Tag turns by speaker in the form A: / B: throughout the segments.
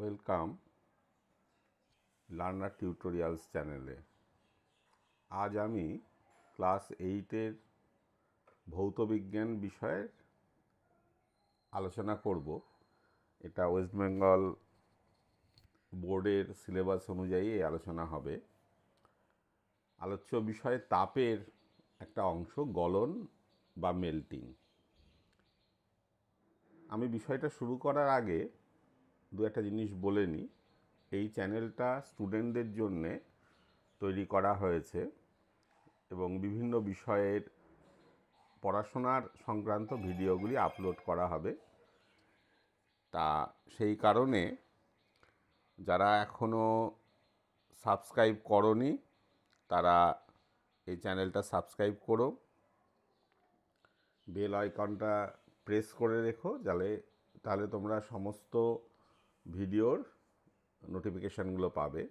A: Welcome learner tutorials চ্যানেলে। আজ আমি ক্লাস 8-এর ভৌতবিজ্ঞান বিষয়ের আলোচনা করব। এটা ওয়েস্ট বেঙ্গল বোর্ডের সিলেবাস অনুযায়ী এই আলোচনা হবে। আলোচ্য বিষয়ে তাপের একটা অংশ গলন বা মেল্টিং। আমি বিষয়টা শুরু করার আগে দু একটা জিনিস বলে নিই। এই চ্যানেলটা স্টুডেন্টদের জন্যে তৈরি করা হয়েছে এবং বিভিন্ন বিষয়ের পড়াশোনার সংক্রান্ত ভিডিওগুলি আপলোড করা হবে। তা সেই কারণে যারা এখনও সাবস্ক্রাইব করনি তারা এই চ্যানেলটা সাবস্ক্রাইব করো, বেল আইকনটা প্রেস করে রেখো, তাহলে তোমরা সমস্ত ভিডিওর নোটিফিকেশানগুলো পাবে।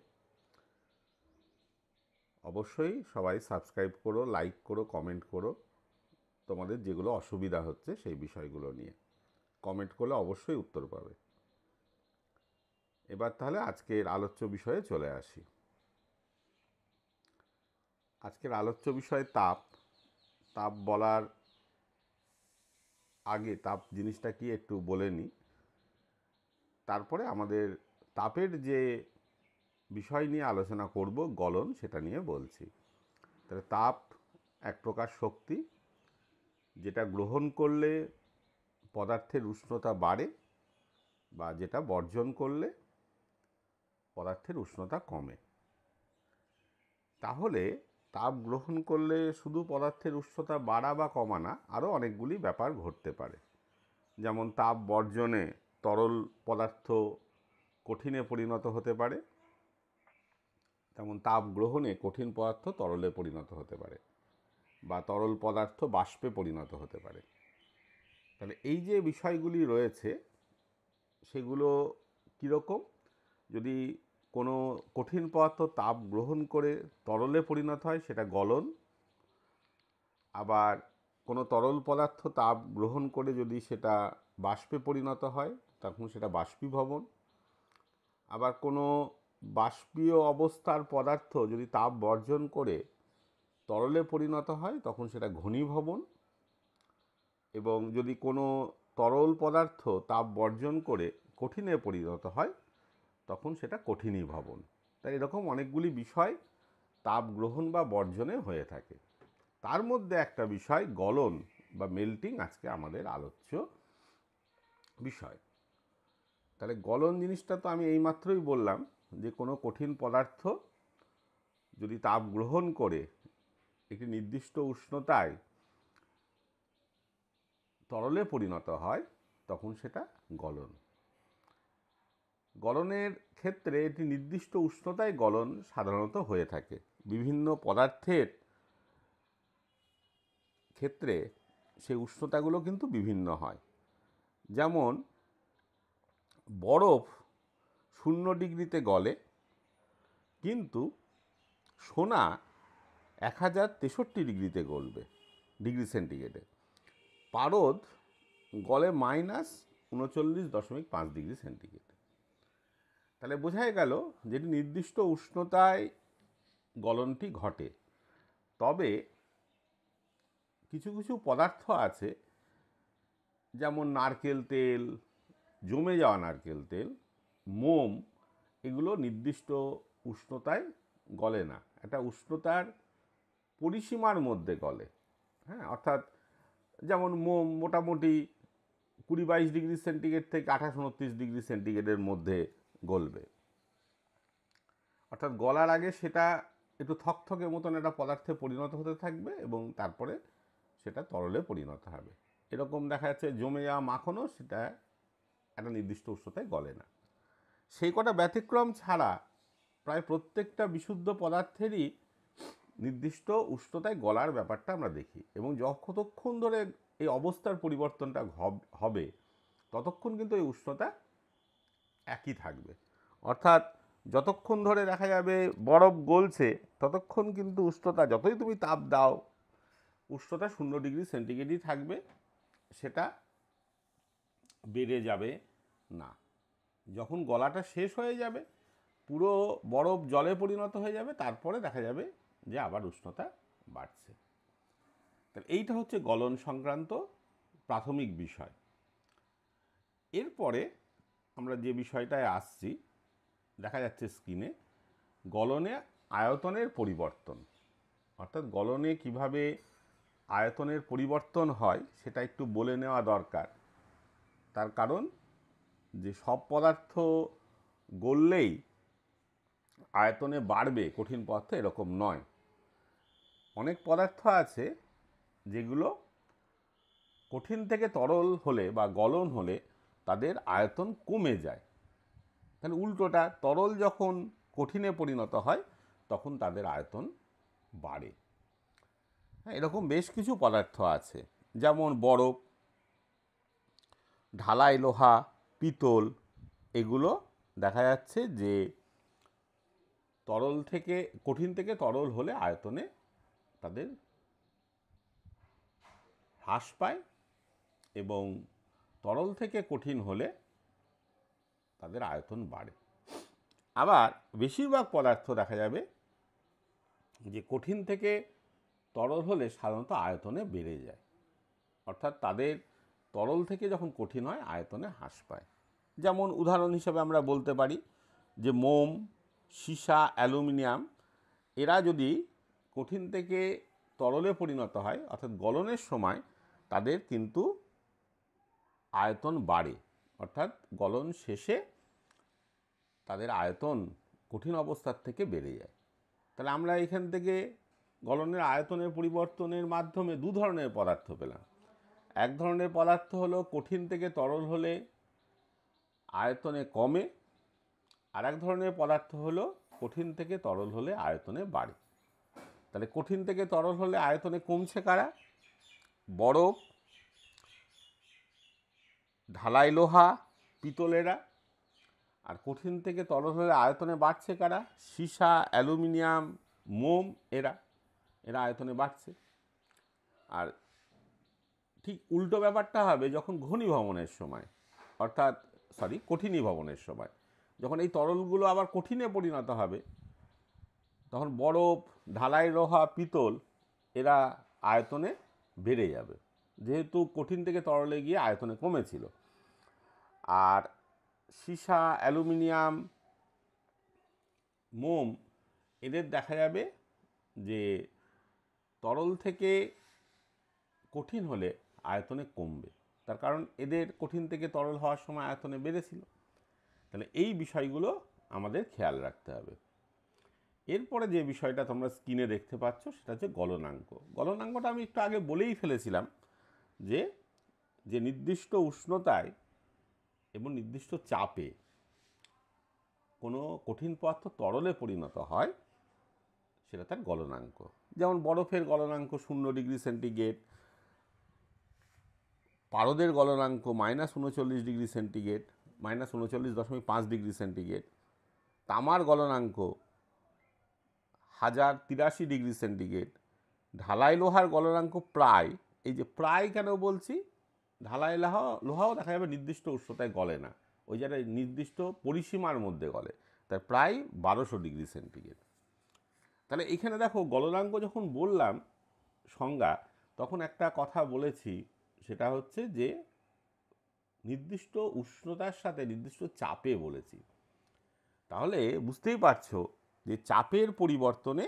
A: অবশ্যই সবাই সাবস্ক্রাইব করো, লাইক করো, কমেন্ট করো তোমাদের যেগুলো অসুবিধা হচ্ছে সেই বিষয়গুলো নিয়ে। কমেন্ট করলে অবশ্যই উত্তর পাবে। এবার তাহলে আজকের আলোচ্য বিষয়ে চলে আসি। আজকের আলোচ্য বিষয় তাপ। তাপ বলার আগে তাপ জিনিসটা কি একটু বলে নিই, তারপরে আমাদের তাপের যে বিষয় নিয়ে আলোচনা করব গলন, সেটা নিয়ে বলছি। তাহলে তাপ এক প্রকার শক্তি, যেটা গ্রহণ করলে পদার্থের উষ্ণতা বাড়ে বা যেটা বর্জন করলে পদার্থের উষ্ণতা কমে। তাহলে তাপ গ্রহণ করলে শুধু পদার্থের উষ্ণতা বাড়া বা কমা না, আরও অনেকগুলি ব্যাপার ঘটতে পারে। যেমন তাপ বর্জনে তরল পদার্থ কঠিনে পরিণত হতে পারে, তেমন তাপ গ্রহণে কঠিন পদার্থ তরলে পরিণত হতে পারে বা তরল পদার্থ বাষ্পে পরিণত হতে পারে। তাহলে এই যে বিষয়গুলি রয়েছে সেগুলো কীরকম? যদি কোনো কঠিন পদার্থ তাপ গ্রহণ করে তরলে পরিণত হয় সেটা গলন। আবার কোনো তরল পদার্থ তাপ গ্রহণ করে যদি সেটা বাষ্পে পরিণত হয় তখন সেটা বাষ্পীভবন। আবার কোনো বাষ্পীয় অবস্থার পদার্থ যদি তাপ বর্জন করে তরলে পরিণত হয় তখন সেটা ঘনীভবন। এবং যদি কোনো তরল পদার্থ তাপ বর্জন করে কঠিনে পরিণত হয় তখন সেটা কঠিনীভবন। তাই এরকম অনেকগুলি বিষয় তাপ গ্রহণ বা বর্জনে হয়ে থাকে। তার মধ্যে একটা বিষয় গলন বা মেল্টিং আজকে আমাদের আলোচ্য বিষয়। তাহলে গলন জিনিসটা তো আমি এইমাত্রই বললাম যে কোনো কঠিন পদার্থ যদি তাপ গ্রহণ করে একটি নির্দিষ্ট উষ্ণতায় তরলে পরিণত হয় তখন সেটা গলন। গলনের ক্ষেত্রে একটি নির্দিষ্ট উষ্ণতায় গলন সাধারণত হয়ে থাকে। বিভিন্ন পদার্থের ক্ষেত্রে সেই উষ্ণতাগুলো কিন্তু বিভিন্ন হয়। যেমন বরফ 0 ডিগ্রিতে গলে, কিন্তু সোনা 1063 ডিগ্রিতে গলবে, ডিগ্রি সেন্টিগ্রেডে। পারদ গলে -39.5 ডিগ্রি সেন্টিগ্রেডে। তাহলে বোঝাই গেল যে নির্দিষ্ট উষ্ণতায় গলনটি ঘটে। তবে কিছু কিছু পদার্থ আছে, যেমন নারকেল তেল, জমে যাওয়া নারকেল তেল, মোম, এগুলো নির্দিষ্ট উষ্ণতায় গলে না, একটা উষ্ণতার পরিসীমার মধ্যে গলে। হ্যাঁ, অর্থাৎ যেমন মোম মোটামুটি 20-22 ডিগ্রি সেন্টিগ্রেড থেকে 28-29 ডিগ্রি সেন্টিগ্রেডের মধ্যে গলবে। অর্থাৎ গলার আগে সেটা একটু থকথকে মতন একটা পদার্থে পরিণত হতে থাকবে এবং তারপরে সেটা তরলে পরিণত হবে। এরকম দেখা যাচ্ছে জমে যাওয়া মাখনও সেটা একটা নির্দিষ্ট উষ্ণতায় গলে না। সেই কটা ব্যতিক্রম ছাড়া প্রায় প্রত্যেকটা বিশুদ্ধ পদার্থেরই নির্দিষ্ট উষ্ণতায় গলার ব্যাপারটা আমরা দেখি। এবং যতক্ষণ ধরে এই অবস্থার পরিবর্তনটা হবে ততক্ষণ কিন্তু এই উষ্ণতা একই থাকবে। অর্থাৎ যতক্ষণ ধরে দেখা যাবে বরফ গলছে ততক্ষণ কিন্তু উষ্ণতা, যতই তুমি তাপ দাও, উষ্ণতা 0 ডিগ্রি সেন্টিগ্রেডই থাকবে, সেটা বেড়ে যাবে না। যখন গলাটা শেষ হয়ে যাবে, পুরো বরফ জলে পরিণত হয়ে যাবে, তারপরে দেখা যাবে যে আবার উষ্ণতা বাড়ছে। তাহলে এইটা হচ্ছে গলন সংক্রান্ত প্রাথমিক বিষয়। এরপরে আমরা যে বিষয়টায় আসছি, দেখা যাচ্ছে স্ক্রিনে, গলনে আয়তনের পরিবর্তন। অর্থাৎ গলনে কিভাবে আয়তনের পরিবর্তন হয় সেটা একটু বলে নেওয়া দরকার। তার কারণ যে সব পদার্থ গললেই আয়তনে বাড়বে কঠিন পদার্থ এরকম নয়। অনেক পদার্থ আছে যেগুলো কঠিন থেকে তরল হলে বা গলন হলে তাদের আয়তন কমে যায়। তাহলে উল্টোটা, তরল যখন কঠিনে পরিণত হয় তখন তাদের আয়তন বাড়ে। হ্যাঁ, এরকম বেশ কিছু পদার্থ আছে, যেমন বরফ, ঢালাই লোহা, পিতল, এগুলো দেখা যাচ্ছে যে তরল থেকে কঠিন থেকে তরল হলে আয়তনে তাদের হ্রাস পায় এবং তরল থেকে কঠিন হলে তাদের আয়তন বাড়ে। আবার বেশিরভাগ পদার্থ দেখা যাবে যে কঠিন থেকে তরল হলে সাধারণত আয়তনে বেড়ে যায়। অর্থাৎ তাদের তরল থেকে যখন কঠিন হয় আয়তনে হ্রাস পায়। যেমন উদাহরণ হিসেবে আমরা বলতে পারি যে মোম, সীসা, অ্যালুমিনিয়াম, এরা যদি কঠিন থেকে তরলে পরিণত হয় অর্থাৎ গলনের সময় তাদের কিন্তু আয়তন বাড়ে। অর্থাৎ গলন শেষে তাদের আয়তন কঠিন অবস্থার থেকে বেড়ে যায়। তাহলে আমরা এখান থেকে গলনের আয়তনের পরিবর্তনের মাধ্যমে দু ধরনের পদার্থ পেলাম। এক ধরনের পদার্থ হলো কঠিন থেকে তরল হলে আয়তনে কমে, আর এক ধরনের পদার্থ হলো কঠিন থেকে তরল হলে আয়তনে বাড়ে। তাহলে কঠিন থেকে তরল হলে আয়তনে কমছে কারা? বরফ, ঢালাই লোহা, পিতলেরা। আর কঠিন থেকে তরল হলে আয়তনে বাড়ছে কারা? সীসা, অ্যালুমিনিয়াম, মোম, এরা আয়তনে বাড়ছে। আর ঠিক উল্টো ব্যাপারটা হবে যখন ঘনীভবনের সময়, অর্থাৎ কঠিনীভবনের সময়। যখন এই তরলগুলো আবার কঠিনে পরিণত হবে তখন বরফ, ঢালাই লোহা, পিতল এরা আয়তনে বেড়ে যাবে, যেহেতু কঠিন থেকে তরলে গিয়ে আয়তনে কমেছিল। আর সীসা, অ্যালুমিনিয়াম, মোম, এদের দেখা যাবে যে তরল থেকে কঠিন হলে আয়তনে কমবে। তার কারণ এদের কঠিন থেকে তরল হওয়ার সময় আয়তনে বেড়েছিল। তাহলে এই বিষয়গুলো আমাদের খেয়াল রাখতে হবে। এরপরে যে বিষয়টা তোমরা স্ক্রিনে দেখতে পাচ্ছ সেটা হচ্ছে গলনাঙ্ক। গলনাঙ্কটা আমি একটু আগে বলেই ফেলেছিলাম যে যে নির্দিষ্ট উষ্ণতায় এবং নির্দিষ্ট চাপে কোনো কঠিন পদার্থ তরলে পরিণত হয় সেটা তার গলনাঙ্ক। যেমন বরফের গলনাঙ্ক 0°C, পারদের গলনাঙ্ক -39°C, -39.5°C, তামার গলনাঙ্ক 1083°C, ঢালাই লোহার গলনাঙ্ক প্রায়, এই যে প্রায় কেন বলছি, ঢালাই লোহাও দেখা যাবে নির্দিষ্ট উষ্ণতায় গলে না, ওই জায়গায় নির্দিষ্ট পরিসীমার মধ্যে গলে, তাই প্রায় 1200°C। তাহলে এখানে দেখো গলনাঙ্ক যখন বললাম সংজ্ঞা, তখন একটা কথা বলেছি, সেটা হচ্ছে যে নির্দিষ্ট উষ্ণতার সাথে নির্দিষ্ট চাপে বলেছি। তাহলে বুঝতেই পারছো যে চাপের পরিবর্তনে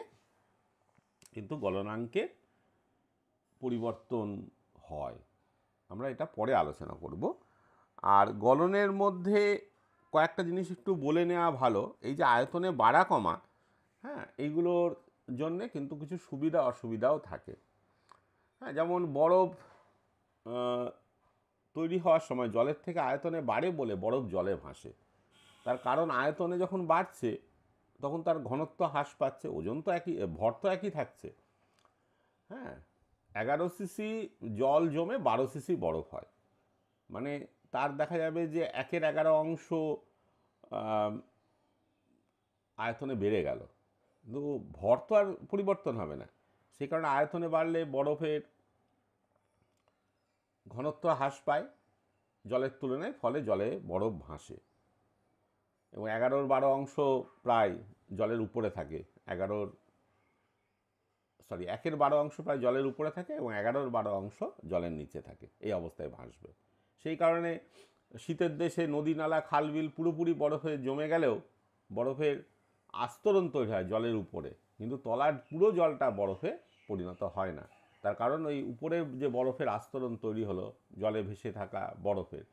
A: কিন্তু গলনাঙ্কের পরিবর্তন হয়। আমরা এটা পরে আলোচনা করব। আর গলনের মধ্যে কয়েকটা জিনিস একটু বলে নেওয়া ভালো। এই যে আয়তনে বাড়া কমা, হ্যাঁ, এইগুলোর জন্যে কিন্তু কিছু সুবিধা অসুবিধাও থাকে। হ্যাঁ, যেমন বরফ তৈরি হওয়ার সময় জলের থেকে আয়তনে বাড়ে বলে বরফ জলে ভাসে। তার কারণ আয়তনে যখন বাড়ছে তখন তার ঘনত্ব হ্রাস পাচ্ছে, ওজন তো একই, ভর তো একই থাকছে। হ্যাঁ, 11 সিসি জল জমে 12 সিসি বরফ হয়, মানে তার দেখা যাবে যে 1/11 অংশ আয়তনে বেড়ে গেল, কিন্তু ভর তো আর পরিবর্তন হবে না। সেই কারণে আয়তনে বাড়লে বরফের ঘনত্ব হ্রাস পায় জলের তুলনায়, ফলে জলে বরফ ভাসে। এবং 11/12 প্রায় জলের উপরে থাকে। 1/12 প্রায় জলের উপরে থাকে এবং 11/12 জলের নিচে থাকে, এই অবস্থায় ভাসবে। সেই কারণে শীতের দেশে নদী নালা খাল বিল পুরোপুরি বরফে জমে গেলেও বরফের আস্তরণ তৈরি হয় জলের উপরে, কিন্তু তলার পুরো জলটা বরফে পরিণত হয় না। তার কারণ ওই উপরে যে বরফের আস্তরণ তৈরি হলো জলে ভেসে থাকা বরফের,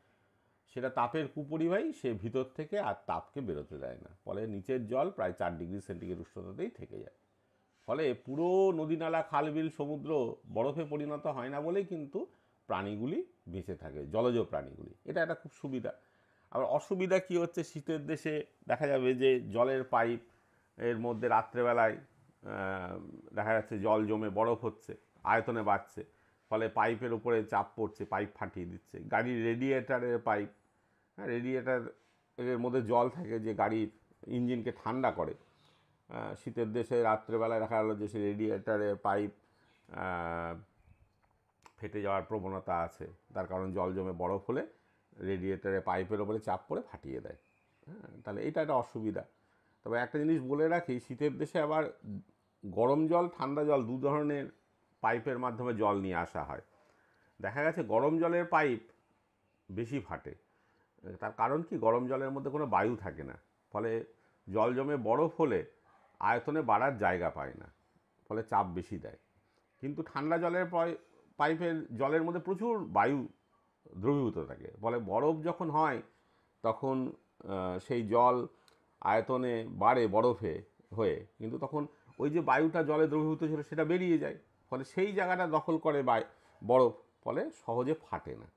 A: সেটা তাপের কুপরিবাহী, সে ভিতর থেকে আর তাপকে বেরোতে দেয় না, ফলে নিচের জল প্রায় 4 ডিগ্রি সেন্টিগ্রেড উষ্ণতাতেই থেকে যায়। ফলে পুরো নদী নালা খাল বিল সমুদ্র বরফে পরিণত হয় না বলেই কিন্তু প্রাণীগুলি বেঁচে থাকে, জলজ প্রাণীগুলি। এটা একটা খুব সুবিধা। আবার অসুবিধা কি হচ্ছে, শীতের দেশে দেখা যাবে যে জলের পাইপ এর মধ্যে রাত্রেবেলায় দেখা যাচ্ছে জল জমে বরফ হচ্ছে, আয়তনে বাড়ছে, ফলে পাইপের উপরে চাপ পড়ছে, পাইপ ফাটিয়ে দিচ্ছে। গাড়ির রেডিয়েটারের পাইপ, হ্যাঁ, রেডিয়েটার এর মধ্যে জল থাকে যে গাড়ির ইঞ্জিনকে ঠান্ডা করে। শীতের দেশে রাত্রেবেলায় দেখা গেলো যে সে রেডিয়েটারের পাইপ ফেটে যাওয়ার প্রবণতা আছে, তার কারণ জল জমে বরফ হলে রেডিয়েটারে পাইপের ওপরে চাপ পড়ে ফাটিয়ে দেয়। হ্যাঁ, তাহলে এটা একটা অসুবিধা। তবে একটা জিনিস বলে রাখি, শীতের দেশে আবার গরম জল ঠান্ডা জল দু ধরনের পাইপের মাধ্যমে জল নিয়ে আসা হয়। দেখা গেছে গরম জলের পাইপ বেশি ফাটে, তার কারণ কি, গরম জলের মধ্যে কোনো বায়ু থাকে না, ফলে জল জমে বরফ হলে আয়তনে বাড়ার জায়গা পায় না, ফলে চাপ বেশি দেয়। কিন্তু ঠান্ডা জলের পাইপের জলের মধ্যে প্রচুর বায়ু দ্রবীভূত থাকে, ফলে বরফ যখন হয় তখন সেই জল আয়তনে বাড়ে বরফে হয়ে, কিন্তু তখন ওই যে বায়ুটা জলে দ্রবীভূত ছিল সেটা বেরিয়ে যায়, ফলে সেই জায়গাটা দখল করে বরফ, ফলে সহজে ফাটে না।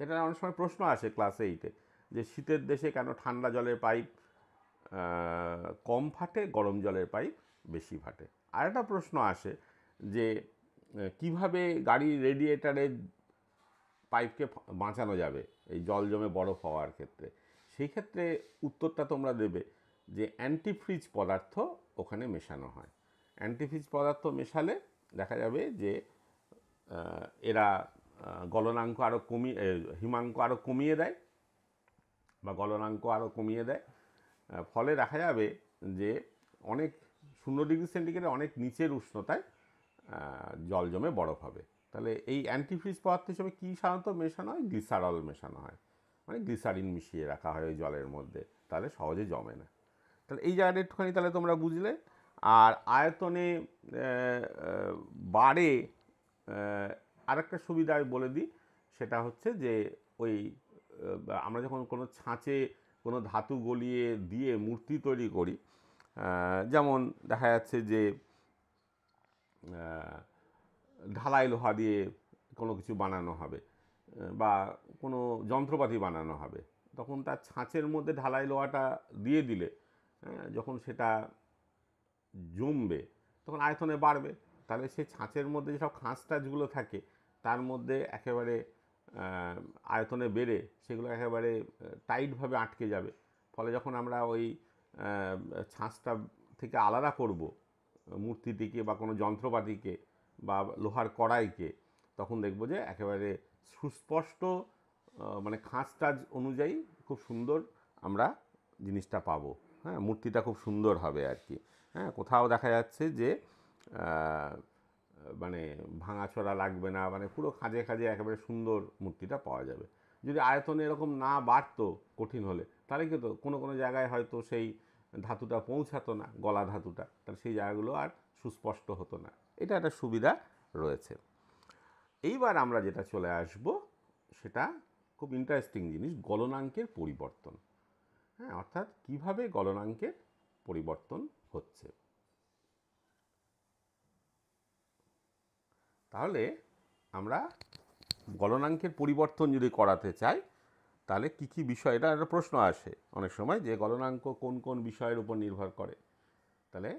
A: এটা অনেক সময় প্রশ্ন আসে ক্লাস 8-এ যে শীতের দেশে কেন ঠান্ডা জলের পাইপ কম ফাটে, গরম জলের পাইপ বেশি ফাটে। আর একটা প্রশ্ন আসে যে কিভাবে গাড়ির রেডিয়েটারের পাইপকে বাঁচানো যাবে এই জল জমে বরফ হওয়ার ক্ষেত্রে। সেই ক্ষেত্রে উত্তরটা তোমরা দেবে যে অ্যান্টিফ্রিজ পদার্থ ওখানে মেশানো হয়। অ্যান্টিফ্রিজ পদার্থ মেশালে দেখা যাবে যে এরা গলনাঙ্ক আরও হিমাঙ্ক আরও কমিয়ে দেয় বা গলনাঙ্ক আরও কমিয়ে দেয়। ফলে দেখা যাবে যে অনেক 0 ডিগ্রি সেন্টিগ্রেড অনেক নিচের উষ্ণতায় জল জমে বরফ হবে। তাহলে এই অ্যান্টিফ্রিজ পদার্থ হিসেবে কী সাধারণত মেশানো হয়, গ্লিসারল মেশানো হয়, মানে গ্লিসারিন মিশিয়ে রাখা হয় ওই জলের মধ্যে, তাহলে সহজে জমে না। তাহলে এই জায়গাটা একটুখানি তাহলে তোমরা বুঝলে। আর আয়তনে বাড়ে আরেকটা সুবিধা আমি বলে দিই, সেটা হচ্ছে যে ওই আমরা যখন কোনো ছাঁচে কোনো ধাতু গলিয়ে দিয়ে মূর্তি তৈরি করি, যেমন দেখা যাচ্ছে যে ঢালাই লোহা দিয়ে কোনো কিছু বানানো হবে বা কোনো যন্ত্রপাতি বানানো হবে, তখন তার ছাঁচের মধ্যে ঢালাই লোহাটা দিয়ে দিলে যখন সেটা জমবে তখন আয়তনে বাড়বে, তাহলে সেই ছাঁচের মধ্যে যেসব খাঁজ টাঁচগুলো থাকে তার মধ্যে একেবারে আয়তনে বেড়ে সেগুলো একেবারে টাইটভাবে আটকে যাবে। ফলে যখন আমরা ওই ছাঁচটা থেকে আলাদা করব মূর্তিটিকে বা কোনো যন্ত্রপাতিকে বা লোহার কড়াইকে, তখন দেখব যে একেবারে সুস্পষ্ট মানে খাঁজ টাজ অনুযায়ী খুব সুন্দর আমরা জিনিসটা পাবো। হ্যাঁ, মূর্তিটা খুব সুন্দর হবে আর কি। হ্যাঁ, কোথাও দেখা যাচ্ছে যে মানে ভাঙাচোরা লাগবে না, মানে পুরো খাঁজে খাঁজে একেবারে সুন্দর মূর্তিটা পাওয়া যাবে। যদি আয়তনে এরকম না বাড়তো কঠিন হলে, তাহলে কি হতো, কোনো কোনো জায়গায় হয়তো সেই ধাতুটা পৌঁছাতো না, গলা ধাতুটা, তাহলে সেই জায়গাগুলো আর সুস্পষ্ট হতো না। এটা একটা সুবিধা রয়েছে। এইবার আমরা যেটা চলে আসব সেটা খুব ইন্টারেস্টিং জিনিস, গলনাঙ্কের পরিবর্তন। হ্যাঁ, অর্থাৎ কিভাবে গলনাঙ্কের পরিবর্তন হচ্ছে। তাহলে আমরা গলনাঙ্কের পরিবর্তন যদি করাতে চাই তাহলে কী কী বিষয়, এটা একটা প্রশ্ন আসে অনেক সময় যে গলনাঙ্ক কোন কোন বিষয়ের উপর নির্ভর করে। তাহলে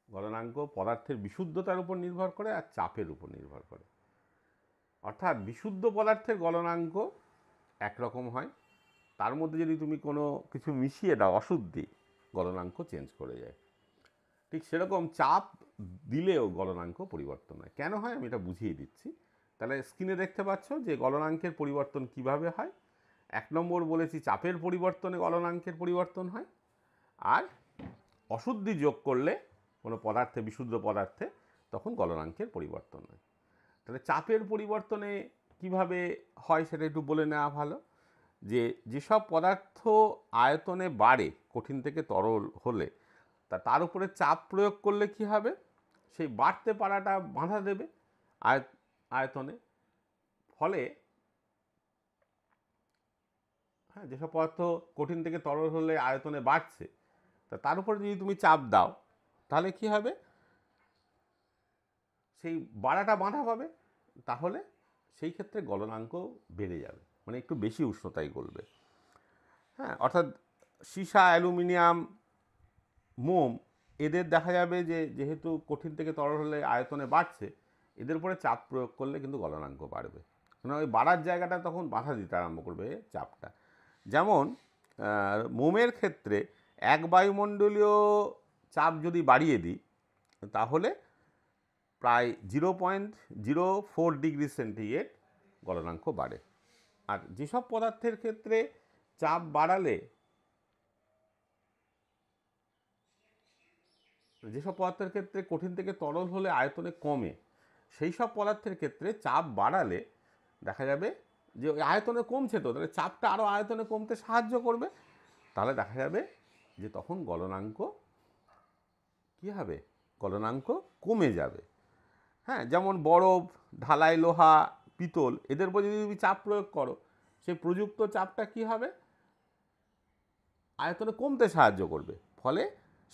A: গলনাঙ্ক পদার্থের বিশুদ্ধতার উপর নির্ভর করে আর চাপের উপর নির্ভর করে। অর্থাৎ বিশুদ্ধ পদার্থের গলনাঙ্ক একরকম হয়, তার মধ্যে যদি তুমি কোনো কিছু মিশিয়ে দাও অশুদ্ধি, গলনাঙ্ক চেঞ্জ করে যায়। ঠিক সেরকম চাপ দিলেও গলনাঙ্ক পরিবর্তন হয়। কেন হয় আমি এটা বুঝিয়ে দিচ্ছি। তাহলে স্ক্রিনে দেখতে পাচ্ছ যে গলনাঙ্কের পরিবর্তন কিভাবে হয়। 1 নম্বর বলেছি চাপের পরিবর্তনে গলনাঙ্কের পরিবর্তন হয়, আর অশুদ্ধি যোগ করলে কোনো পদার্থে, বিশুদ্ধ পদার্থে, তখন গলনাঙ্কের পরিবর্তন হয়। তাহলে চাপের পরিবর্তনে কিভাবে হয় সেটা একটু বলে নেওয়া ভালো। যেসব পদার্থ আয়তনে বাড়ে কঠিন থেকে তরল হলে, তার উপরে চাপ প্রয়োগ করলে কি হবে, সেই বাড়তে পারাটা বাধা দেবে আয়তনে। ফলে হ্যাঁ, যেসব পদার্থ কঠিন থেকে তরল হলে আয়তনে বাড়ছে, তার উপরে যদি তুমি চাপ দাও, তাহলে কি হবে, সেই বাড়াটা বাধা পাবে, তাহলে সেই ক্ষেত্রে গলনাঙ্ক বেড়ে যাবে, মানে একটু বেশি উষ্ণতায় গলবে। হ্যাঁ, অর্থাৎ সীসা, অ্যালুমিনিয়াম, মোম, এদের দেখা যাবে যে যেহেতু কঠিন থেকে তরল হলে আয়তনে বাড়ছে, এদের উপরে চাপ প্রয়োগ করলে কিন্তু গলনাঙ্ক বাড়বে, মানে ওই বাড়ার জায়গাটা তখন বাধা দিতে আরম্ভ করবে চাপটা। যেমন মোমের ক্ষেত্রে 1 বায়ুমণ্ডলীয় চাপ যদি বাড়িয়ে দিই, তাহলে প্রায় 0.04 ডিগ্রি সেন্টিগ্রেড গলনাঙ্ক বাড়ে। আর যেসব পদার্থের ক্ষেত্রে চাপ বাড়ালে, যেসব পদার্থের ক্ষেত্রে কঠিন থেকে তরল হলে আয়তনে কমে, সেই সব পদার্থের ক্ষেত্রে চাপ বাড়ালে দেখা যাবে যে ওই আয়তনে কমছে, তো তাহলে চাপটা আরও আয়তনে কমতে সাহায্য করবে, তাহলে দেখা যাবে যে তখন গলনাঙ্ক কী হবে, গলনাঙ্ক কমে যাবে। হ্যাঁ, যেমন বরফ, ঢালাই লোহা, পিতল, এদের উপর যদি তুমি চাপ প্রয়োগ করো, সেই প্রযুক্ত চাপটা কি হবে, আয়তনে কমতে সাহায্য করবে, ফলে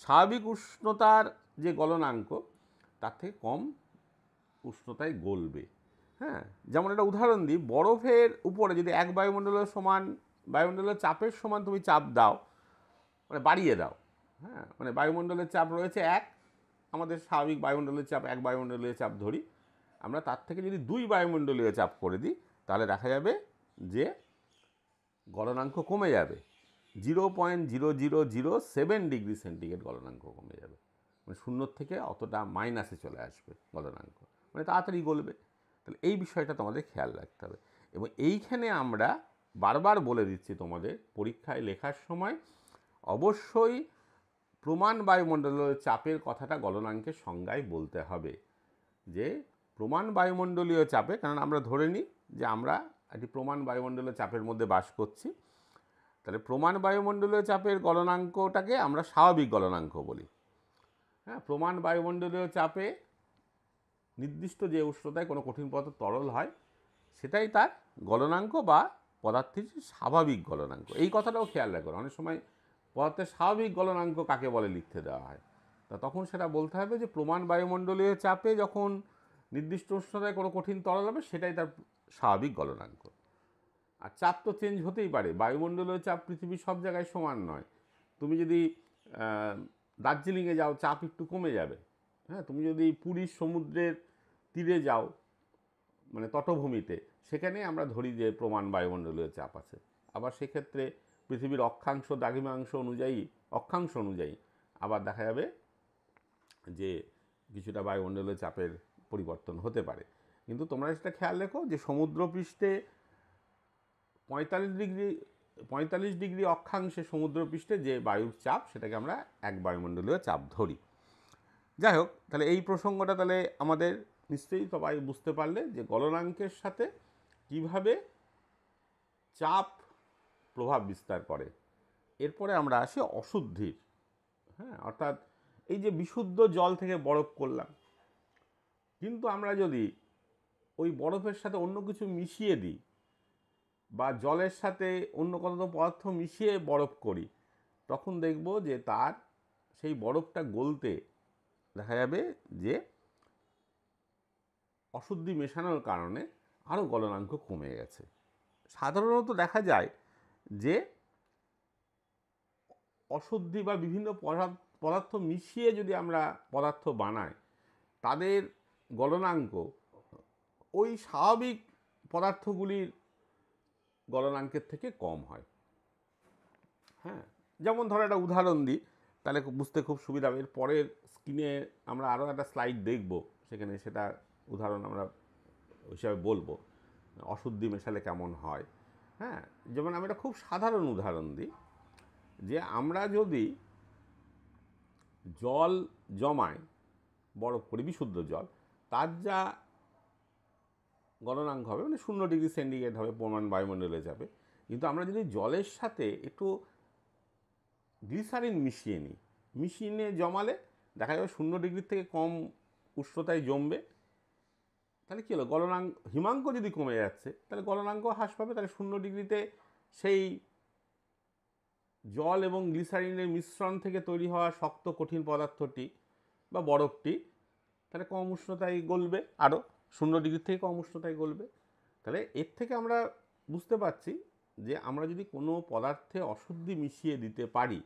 A: স্বাভাবিক উষ্ণতার যে গলনাঙ্ক তার থেকে কম উষ্ণতায় গলবে। হ্যাঁ, যেমন একটা উদাহরণ দিই, বরফের উপরে যদি 1 বায়ুমণ্ডলের চাপের সমান তুমি চাপ দাও, মানে বাড়িয়ে দাও, হ্যাঁ, মানে বায়ুমণ্ডলের চাপ রয়েছে 1, আমাদের স্বাভাবিক বায়ুমণ্ডলের চাপ 1 বায়ুমণ্ডলীয় চাপ ধরি, আমরা তার থেকে যদি 2 বায়ুমণ্ডলীয় চাপ করে দিই, তাহলে দেখা যাবে যে গলনাঙ্ক কমে যাবে, 0.0007 ডিগ্রি সেন্টিগ্রেড গলনাঙ্ক কমে যাবে, মানে 0 থেকে অতটা মাইনাসে চলে আসবে গলনাঙ্ক, মানে তাড়াতাড়ি গলবে। তাহলে এই বিষয়টা তোমাদের খেয়াল রাখতে হবে। এবং এইখানে আমরা বারবার বলে দিচ্ছি তোমাদের, পরীক্ষায় লেখার সময় অবশ্যই প্রমাণ বায়ুমণ্ডলীয় চাপের কথাটা গলনাঙ্কের সংজ্ঞায় বলতে হবে, যে প্রমাণ বায়ুমণ্ডলীয় চাপে, কারণ আমরা ধরে নিই যে আমরা একটি প্রমাণ বায়ুমণ্ডলীয় চাপের মধ্যে বাস করছি, তাহলে প্রমাণ বায়ুমণ্ডলীয় চাপের গলনাঙ্কটাকে আমরা স্বাভাবিক গলনাঙ্ক বলি। হ্যাঁ, প্রমাণ বায়ুমণ্ডলীয় চাপে নির্দিষ্ট যে উষ্ণতায় কোনো কঠিন পদার্থ তরল হয়, সেটাই তার গলনাঙ্ক বা পদার্থের স্বাভাবিক গলনাঙ্ক। এই কথাটাও খেয়াল রাখুন, অনেক সময় পদার্থের স্বাভাবিক গলনাঙ্ক কাকে বলে লিখতে দেওয়া হয়, তখন সেটা বলতে হবে যে প্রমাণ বায়ুমণ্ডলীয় চাপে যখন নির্দিষ্ট উষ্ণতায় কোনো কঠিন তরল হবে, সেটাই তার স্বাভাবিক গলনাঙ্ক। আর চাপ তো চেঞ্জ হতেই পারে, বায়ুমণ্ডলীয় চাপ পৃথিবীর সব জায়গায় সমান নয়। তুমি যদি দার্জিলিংয়ে যাও, চাপ একটু কমে যাবে। হ্যাঁ, তুমি যদি পুরীর সমুদ্রের তীরে যাও, মানে তটভূমিতে, সেখানে আমরা ধরি যে প্রমাণ বায়ুমণ্ডলীয় চাপ আছে। আবার সেক্ষেত্রে পৃথিবীর অক্ষাংশ অনুযায়ী আবার দেখা যাবে যে কিছুটা বায়ুমণ্ডলীয় চাপের পরিবর্তন হতে পারে। কিন্তু তোমরা সেটা খেয়াল রেখো যে সমুদ্রপৃষ্ঠে 45 ডিগ্রি অক্ষাংশে সমুদ্রপৃষ্ঠে যে বায়ুর চাপ, সেটাকে আমরা 1 বায়ুমণ্ডলীয় চাপ ধরি। যাই হোক, তাহলে এই প্রসঙ্গটা তাহলে আমাদের নিশ্চয়ই সবাই বুঝতে পারলে যে গলনাঙ্কের সাথে কিভাবে চাপ প্রভাব বিস্তার করে। এরপরে আমরা আসি অশুদ্ধির। হ্যাঁ, অর্থাৎ এই যে বিশুদ্ধ জল থেকে বরফ করলাম, কিন্তু আমরা যদি ওই বরফের সাথে অন্য কিছু মিশিয়ে দিই, বা জলের সাথে অন্য কোনো পদার্থ মিশিয়ে বরফ করি, তখন দেখব যে তার সেই বরফটা গলতে দেখা যাবে যে অশুদ্ধি মেশানোর কারণে আরও গলনাঙ্ক কমে গেছে। সাধারণত দেখা যায় যে অশুদ্ধি বা বিভিন্ন পদার্থ মিশিয়ে যদি আমরা পদার্থ বানাই, তাদের গলনাঙ্ক ওই স্বাভাবিক পদার্থগুলির গলনাঙ্কের থেকে কম হয়। হ্যাঁ, যেমন ধরো একটা উদাহরণ দিই, তাহলে বুঝতে খুব সুবিধা হবে। এর পরের স্ক্রিনে আমরা আরও একটা স্লাইড দেখব, সেখানে সেটা উদাহরণ আমরা হিসাবে বলবো অশুদ্ধি মেশালে কেমন হয়। হ্যাঁ, যেমন আমি একটা খুব সাধারণ উদাহরণ দিই, যে আমরা যদি জল জমাই, বরফ করি বিশুদ্ধ জল, তার যা গলনাঙ্ক হবে মানে 0 ডিগ্রি সেন্টিগ্রেড হবে প্রমাণ বায়ুমণ্ডলে যাবে। কিন্তু আমরা যদি জলের সাথে একটু গ্লিসারিন মিশিয়ে জমালে দেখা যাবে 0 ডিগ্রির থেকে কম উষ্ণতায় জমবে। তাহলে কী হলো, হিমাঙ্ক যদি কমে যাচ্ছে তাহলে গলনাঙ্ক হ্রাস পাবে। তাহলে 0 ডিগ্রিতে সেই জল এবং গ্লিসারিনের মিশ্রণ থেকে তৈরি হওয়া শক্ত কঠিন পদার্থটি বা বরফটি তাহলে কম উষ্ণতায় গলবে, আরও 0 ডিগ্রির থেকে কম উষ্ণতায় গলবে। তাহলে এর থেকে আমরা বুঝতে পারছি যে আমরা যদি কোনো পদার্থে অশুদ্ধি মিশিয়ে দিতে পারি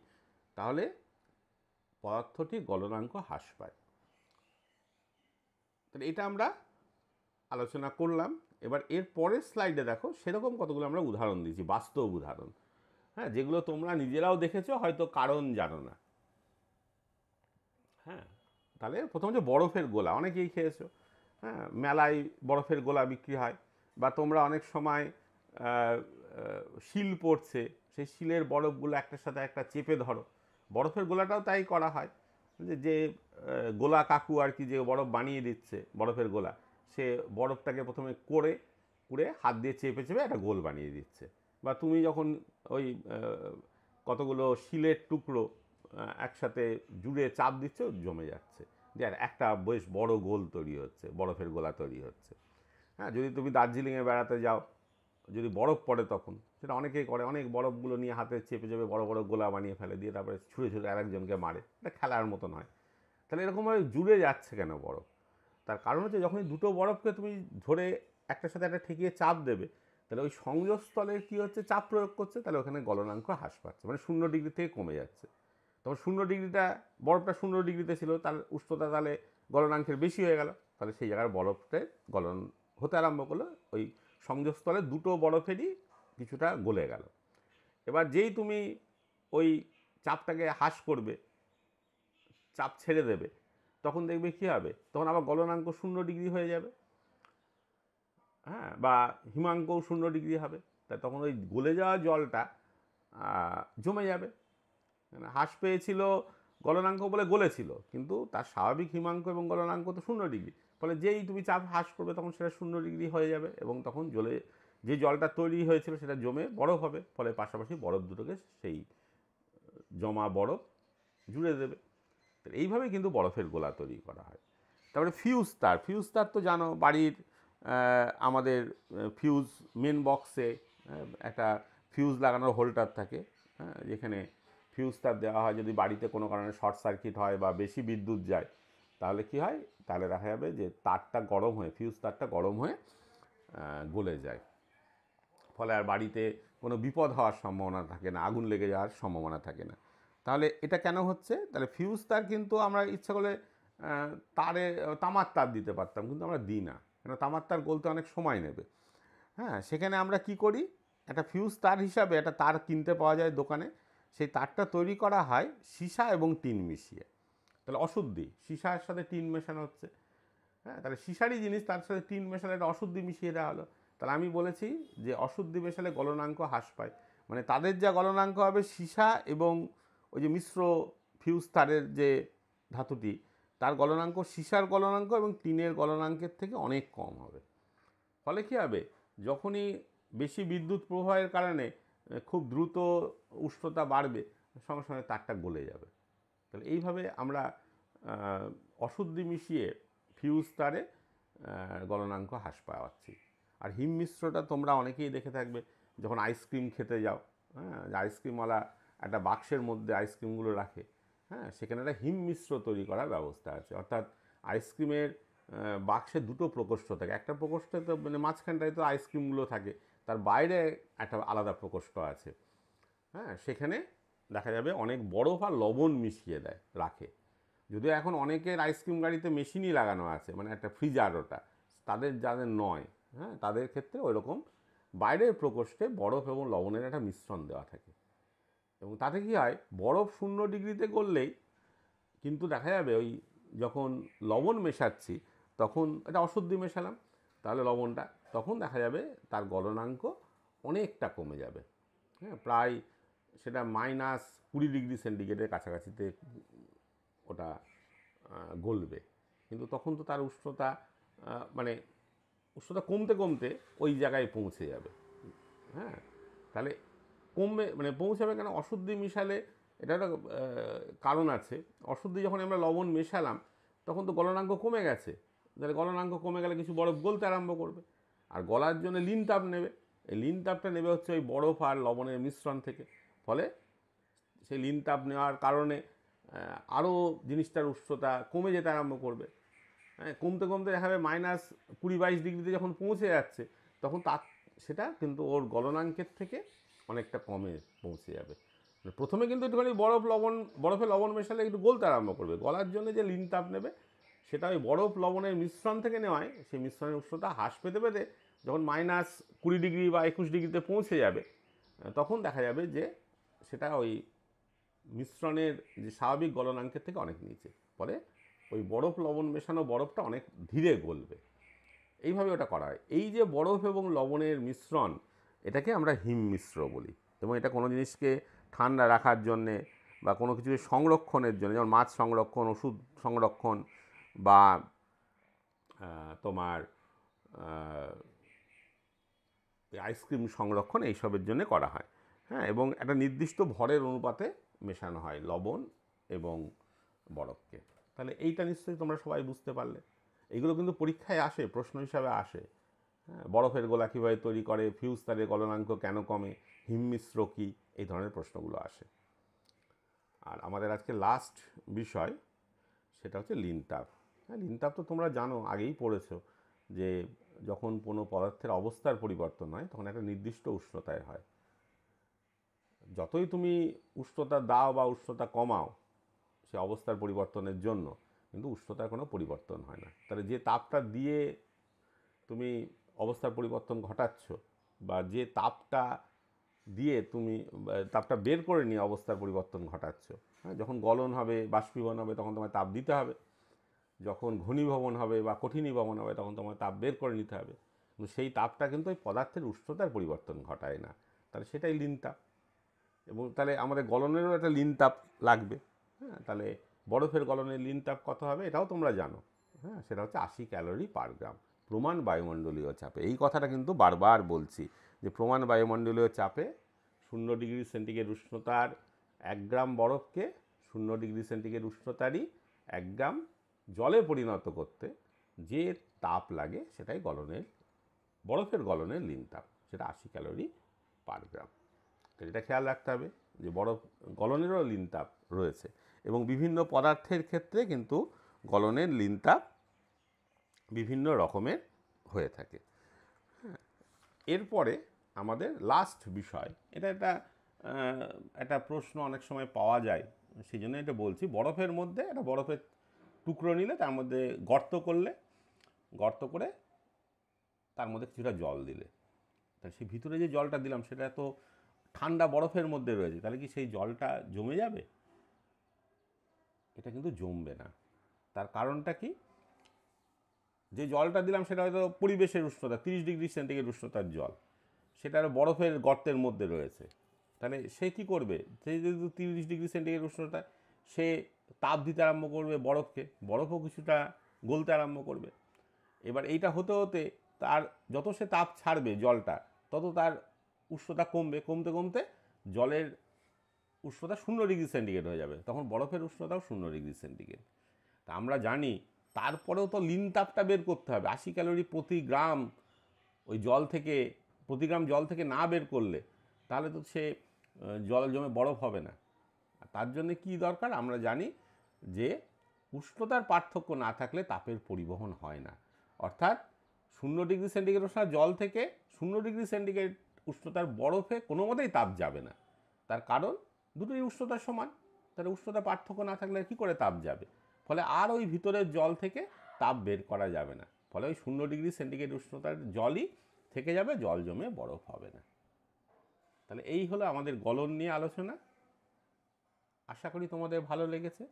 A: তাহলে পদার্থটির গলনাঙ্ক হ্রাস পায়। তাহলে এটা আমরা আলোচনা করলাম। এবার এর পরের স্লাইডে দেখো সেরকম কতগুলো আমরা উদাহরণ দিয়েছি, বাস্তব উদাহরণ, হ্যাঁ, যেগুলো তোমরা নিজেরাও দেখেছো, হয়তো কারণ জানো না। হ্যাঁ, তাহলে প্রথম হচ্ছে বরফের গোলা, অনেকেই খেয়েছো। হ্যাঁ, মেলায় বরফের গোলা বিক্রি হয়, বা তোমরা অনেক সময় শিল পড়ছে, সেই শিলের বরফগুলো একটার সাথে একটা চেপে ধরো। বরফের গোলাটাও তাই করা হয়, যে গোলা কাকু আর কি যে বরফ বানিয়ে দিচ্ছে, বরফের গোলা, সে বরফটাকে প্রথমে কুড়ে হাত দিয়ে চেপে চেপে একটা গোল বানিয়ে দিচ্ছে। বা তুমি যখন ওই কতগুলো শিলের টুকরো একসাথে জুড়ে চাপ দিচ্ছ, জমে যাচ্ছে, যে আর একটা বেশ বড় গোল তৈরি হচ্ছে, বরফের গোলা তৈরি হচ্ছে। হ্যাঁ, যদি তুমি দার্জিলিংয়ে বেড়াতে যাও, যদি বরফ পড়ে তখন সেটা অনেকেই করে, অনেক বরফগুলো নিয়ে হাতে চেপে চেপে বড় বড় গোলা বানিয়ে ফেলে, দিয়ে তারপরে ছুঁড়ে ছুঁড়ে আরেকজনকে মারে, এটা খেলার মতন হয়। তাহলে এরকমভাবে জুড়ে যাচ্ছে কেন বরফ? তার কারণ হচ্ছে যখনই দুটো বরফকে তুমি ধরে একটার সাথে একটা ঠেকিয়ে চাপ দেবে, তাহলে ওই সংযোগস্থলে কী হচ্ছে, চাপ প্রয়োগ করছে, তাহলে ওখানে গলনাঙ্ক হ্রাস পাচ্ছে, মানে 0 ডিগ্রি থেকে কমে যাচ্ছে। তখন 0 ডিগ্রিটা, বরফটা 0 ডিগ্রিতে ছিল, তার উষ্ণতা তাহলে গলনাঙ্কের বেশি হয়ে গেল, তাহলে সেই জায়গার বরফটা গলন হতে আরম্ভ করলো, ওই সংযোগস্থলে দুটো বরফেরই কিছুটা গলে গেল। এবার যেই তুমি ওই চাপটাকে হ্রাস করবে, চাপ ছেড়ে দেবে, তখন দেখবে কী হবে, তখন আবার গলনাঙ্ক 0 ডিগ্রি হয়ে যাবে। হ্যাঁ, বা হিমাঙ্কও 0 ডিগ্রি হবে। তাই তখন ওই গলে যাওয়া জলটা জমে যাবে। হ্রাস পেয়েছিল গলনাঙ্ক বলে গলেছিল, কিন্তু তার স্বাভাবিক হিমাঙ্ক এবং গলনাঙ্ক তো 0 ডিগ্রি। ফলে যেই তুমি চাপ হ্রাস করবে তখন সেটা 0 ডিগ্রি হয়ে যাবে, এবং তখন যে জলটা তৈরি হয়েছিল সেটা জমে বরফ হবে। ফলে পাশাপাশি বরফ দুটোকে সেই জমা বরফ জুড়ে দেবে। এইভাবে কিন্তু বরফের গোলা তৈরি করা হয়। তারপরে ফিউজ তার তো জানো, বাড়ির আমাদের ফিউজ মেন বক্সে একটা ফিউজ লাগানোর হোল্ডার থাকে, হ্যাঁ, যেখানে ফিউজ তার দেওয়া হয়। যদি বাড়িতে কোনো কারণে শর্ট সার্কিট হয় বা বেশি বিদ্যুৎ যায়, তাহলে কি হয়, তাহলে দেখা যাবে যে তারটা গরম হয়ে, ফিউজ তারটা গরম হয়ে গলে যায়। ফলে আর বাড়িতে কোনো বিপদ হওয়ার সম্ভাবনা থাকে না, আগুন লেগে যাওয়ার সম্ভাবনা থাকে না। তাহলে এটা কেন হচ্ছে? তাহলে ফিউজ তার কিন্তু আমরা ইচ্ছা করলে তামার তার দিতে পারতাম, কিন্তু আমরা দিই না, কেন, তামার তার গলতে অনেক সময় নেবে। হ্যাঁ, সেখানে আমরা কি করি, একটা ফিউজ তার হিসাবে একটা তার কিনতে পাওয়া যায় দোকানে। সেই তারটা তৈরি করা হয় সীসা এবং টিন মিশিয়ে। তাহলে অশুদ্ধি, সীসার সাথে টিন মেশানো হচ্ছে। হ্যাঁ, তাহলে সীসারই জিনিস, তার সাথে টিন মেশালে একটা অশুদ্ধি মিশিয়ে দেওয়া হলো। তাহলে আমি বলেছি যে অশুদ্ধি মেশালে গলনাঙ্ক হ্রাস পায়, মানে তাদের যা গলনাঙ্ক হবে সীসা এবং ওই যে মিশ্র ফিউজ তারের যে ধাতুটি, তার গলনাঙ্ক সীসার গলনাঙ্ক এবং টিনের গলনাঙ্কের থেকে অনেক কম হবে। ফলে কী হবে, যখনই বেশি বিদ্যুৎ প্রবাহের কারণে খুব দ্রুত উষ্ণতা বাড়বে, সঙ্গে সঙ্গে তারটা গলে যাবে। তাহলে এইভাবে আমরা অশুদ্ধি মিশিয়ে ফিউজ তারে গলনাঙ্ক হ্রাস পাওয়াচ্ছি। আর হিম মিশ্রটা তোমরা অনেকেই দেখে থাকবে, যখন আইসক্রিম খেতে যাও, হ্যাঁ, আইসক্রিমওয়ালা একটা বাক্সের মধ্যে আইসক্রিমগুলো রাখে, হ্যাঁ, সেখানে একটা হিম মিশ্র তৈরি করার ব্যবস্থা আছে। অর্থাৎ আইসক্রিমের বাক্সে দুটো প্রকোষ্ঠ থাকে, একটা প্রকোষ্ঠে তো মানে মাঝখানটায় তো আইসক্রিমগুলো থাকে, তার বাইরে একটা আলাদা প্রকোষ্ঠ আছে। হ্যাঁ, সেখানে দেখা যাবে অনেক বরফ আর লবণ মিশিয়ে রাখে। যদিও এখন অনেকের আইসক্রিম গাড়িতে মেশিনই লাগানো আছে, মানে একটা ফ্রিজার, ওটা যাদের নয়, হ্যাঁ, তাদের ক্ষেত্রে ওই রকম বাইরের প্রকোষ্ঠে বরফ এবং লবণের একটা মিশ্রণ দেওয়া থাকে। এবং তাতে কী হয়, বরফ 0 ডিগ্রিতে গললেই কিন্তু দেখা যাবে ওই যখন লবণ মেশাচ্ছি, তখন এটা অশুদ্ধি মেশালাম, তাহলে লবণটা, তখন দেখা যাবে তার গলনাঙ্ক অনেকটা কমে যাবে। হ্যাঁ, প্রায় সেটা -20 ডিগ্রি সেন্টিগ্রেডের কাছাকাছিতে ওটা গলবে। কিন্তু তখন তো তার উষ্ণতা মানে উষ্ণতা কমতে কমতে ওই জায়গায় পৌঁছে যাবে। হ্যাঁ, তাহলে কমবে মানে পৌঁছাবে কেন? অশুদ্ধি মিশালে এটা একটা কারণ আছে। অশুদ্ধি যখন আমরা লবণ মেশালাম তখন তো গলনাঙ্ক কমে গেছে। তাহলে গলনাঙ্ক কমে গেলে কিছু বরফ গলতে আরম্ভ করবে, আর গলার জন্য লিন তাপ নেবে। এই লিন তাপটা নেবে হচ্ছে ওই বরফ আর লবণের মিশ্রণ থেকে। ফলে সেই লিন তাপ নেওয়ার কারণে আরও জিনিসটার উষ্ণতা কমে যেতে আরম্ভ করবে। হ্যাঁ, কমতে কমতে দেখা যাবে -20-22 ডিগ্রিতে যখন পৌঁছে যাচ্ছে তখন সেটা কিন্তু ওর গলনাঙ্কের থেকে অনেকটা কমে পৌঁছে যাবে। প্রথমে কিন্তু একটুখানি বরফে লবণ মেশালে একটু গলতে আরম্ভ করবে। গলার জন্য যে লিন তাপ নেবে সেটা ওই বরফ লবণের মিশ্রণ থেকে নেওয়ায় সেই মিশ্রণের উষ্ণতা হ্রাস পেতে পেতে যখন -20 ডিগ্রি বা 21 ডিগ্রিতে পৌঁছে যাবে তখন দেখা যাবে যে সেটা ওই মিশ্রণের যে স্বাভাবিক গলনাঙ্কের থেকে অনেক নিচে। ফলে ওই বরফ লবণ মেশানো বরফটা অনেক ধীরে গলবে। এইভাবে ওটা করা হয়। এই যে বরফ এবং লবণের মিশ্রণ, এটাকে আমরা হিমমিশ্র বলি। এবং এটা কোনো জিনিসকে ঠান্ডা রাখার জন্যে বা কোনো কিছু সংরক্ষণের জন্য, যেমন মাছ সংরক্ষণ, ওষুধ সংরক্ষণ বা তোমার আইসক্রিম সংরক্ষণ, এইসবের জন্য করা হয়। হ্যাঁ, এবং একটা নির্দিষ্ট ভরের অনুপাতে মেশানো হয় লবণ এবং বরফকে। তাহলে এইটা নিশ্চয়ই তোমরা সবাই বুঝতে পারলে। এগুলো কিন্তু পরীক্ষায় আসে, প্রশ্ন হিসাবে আসে। হ্যাঁ, বরফের গোলা কীভাবে তৈরি করে, ফিউজ তারের গলনাঙ্ক কেন কমে, হিমমিশ্র কী, এই ধরনের প্রশ্নগুলো আসে। আর আমাদের আজকে লাস্ট বিষয় সেটা হচ্ছে লিন তাপ। হ্যাঁ, লিন তাপ তো তোমরা জানো, আগেই পড়েছো যে যখন কোনো পদার্থের অবস্থার পরিবর্তন হয় তখন একটা নির্দিষ্ট উষ্ণতায় হয়। যতই তুমি উষ্ণতা দাও বা উষ্ণতা কমাও সে অবস্থার পরিবর্তনের জন্য, কিন্তু উষ্ণতার কোনো পরিবর্তন হয় না। তাহলে যে তাপটা দিয়ে তুমি অবস্থার পরিবর্তন ঘটাচ্ছ বা যে তাপটা দিয়ে তুমি তাপটা বের করে নিয়ে অবস্থার পরিবর্তন ঘটাচ্ছ, হ্যাঁ, যখন গলন হবে, বাষ্পীভবন হবে তখন তোমায় তাপ দিতে হবে, যখন ঘনীভবন হবে বা কঠিনীভবন হবে তখন তোমায় তাপ বের করে নিতে হবে। কিন্তু সেই তাপটা কিন্তু ওই পদার্থের উষ্ণতার পরিবর্তন ঘটায় না। তাহলে সেটাই লিন তাপ। এবং তাহলে আমাদের গলনেরও একটা লিন তাপ লাগবে। হ্যাঁ, তাহলে বরফের গলনের লিন তাপ কত হবে এটাও তোমরা জানো। হ্যাঁ, সেটা হচ্ছে 80 ক্যালোরি পার গ্রাম প্রমাণ বায়ুমণ্ডলীয় চাপে। এই কথাটা কিন্তু বারবার বলছি যে প্রমাণ বায়ুমণ্ডলীয় চাপে 0 ডিগ্রি সেন্টিগ্রেড উষ্ণতার 1 গ্রাম বরফকে 0 ডিগ্রি সেন্টিগ্রেড উষ্ণতারই 1 গ্রাম জলে পরিণত করতে যে তাপ লাগে সেটাই বরফের গলনের লিন তাপ, সেটা 80 ক্যালোরি পার গ্রাম। তো এটা খেয়াল রাখতে হবে যে বরফ গলনেরও লিন তাপ রয়েছে এবং বিভিন্ন পদার্থের ক্ষেত্রে কিন্তু গলনের লিন তাপ বিভিন্ন রকমের হয়ে থাকে। হ্যাঁ, এরপরে আমাদের লাস্ট বিষয়, এটা একটা প্রশ্ন অনেক সময় পাওয়া যায়, সেই জন্য এটা বলছি। বরফের মধ্যে একটা বরফের টুকরো নিলে তার মধ্যে গর্ত করে তার মধ্যে কিছুটা জল দিলে, তা সেই ভিতরে যে জলটা দিলাম সেটা তো ঠান্ডা বরফের মধ্যে রয়েছে, তাহলে কি সেই জলটা জমে যাবে? এটা কিন্তু জমবে না। তার কারণটা কি? যে জলটা দিলাম সেটা হয়তো পরিবেশের উষ্ণতা 30 ডিগ্রি সেন্টিগ্রেড উষ্ণতার জল, সেটা বরফের গর্তের মধ্যে রয়েছে। তাহলে সে কি করবে? সে যেহেতু 30 ডিগ্রি সেন্টিগ্রেড উষ্ণতা, সে তাপ দিতে আরম্ভ করবে বরফকে, বরফও কিছুটা গলতে আরম্ভ করবে। এবার এইটা হতে হতে তার যত সে তাপ ছাড়বে জলটা, তত তার উষ্ণতা কমতে কমতে জলের উষ্ণতা 0 ডিগ্রি সেন্টিগ্রেড হয়ে যাবে, তখন বরফের উষ্ণতাও 0 ডিগ্রি সেন্টিগ্রেড। তা আমরা জানি তারপরেও তো লিন তাপটা বের করতে হবে। 80 ক্যালোরি প্রতি গ্রাম ওই প্রতি গ্রাম জল থেকে না বের করলে তাহলে তো সে জল জমে বরফ হবে না। তার জন্য কি দরকার? আমরা জানি যে উষ্ণতার পার্থক্য না থাকলে তাপের পরিবহন হয় না। অর্থাৎ 0 ডিগ্রি সেন্টিগ্রেড উষ্ণতার জল থেকে 0 ডিগ্রি সেন্টিগ্রেড উষ্ণতার বরফে কোনো মতেই তাপ যাবে না। তার কারণ দুটোই উষ্ণতার সমান, তাহলে উষ্ণতা পার্থক্য না থাকলে কী করে তাপ যাবে? ফলে আর ওই ভিতরের জল থেকে তাপ বের করা যাবে না। ফলে ওই 0 ডিগ্রি সেন্টিগ্রেড উষ্ণতার জলই থেকে যাবে, জল জমে বরফ হবে না। তাহলে এই হলো আমাদের গলন নিয়ে আলোচনা। আশা করি তোমাদের ভালো লেগেছে।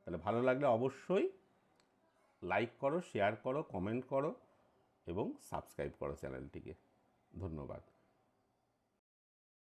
A: তাহলে ভালো লাগলে অবশ্যই লাইক করো, শেয়ার করো, কমেন্ট করো এবং সাবস্ক্রাইব করো চ্যানেলটিকে। ধন্যবাদ।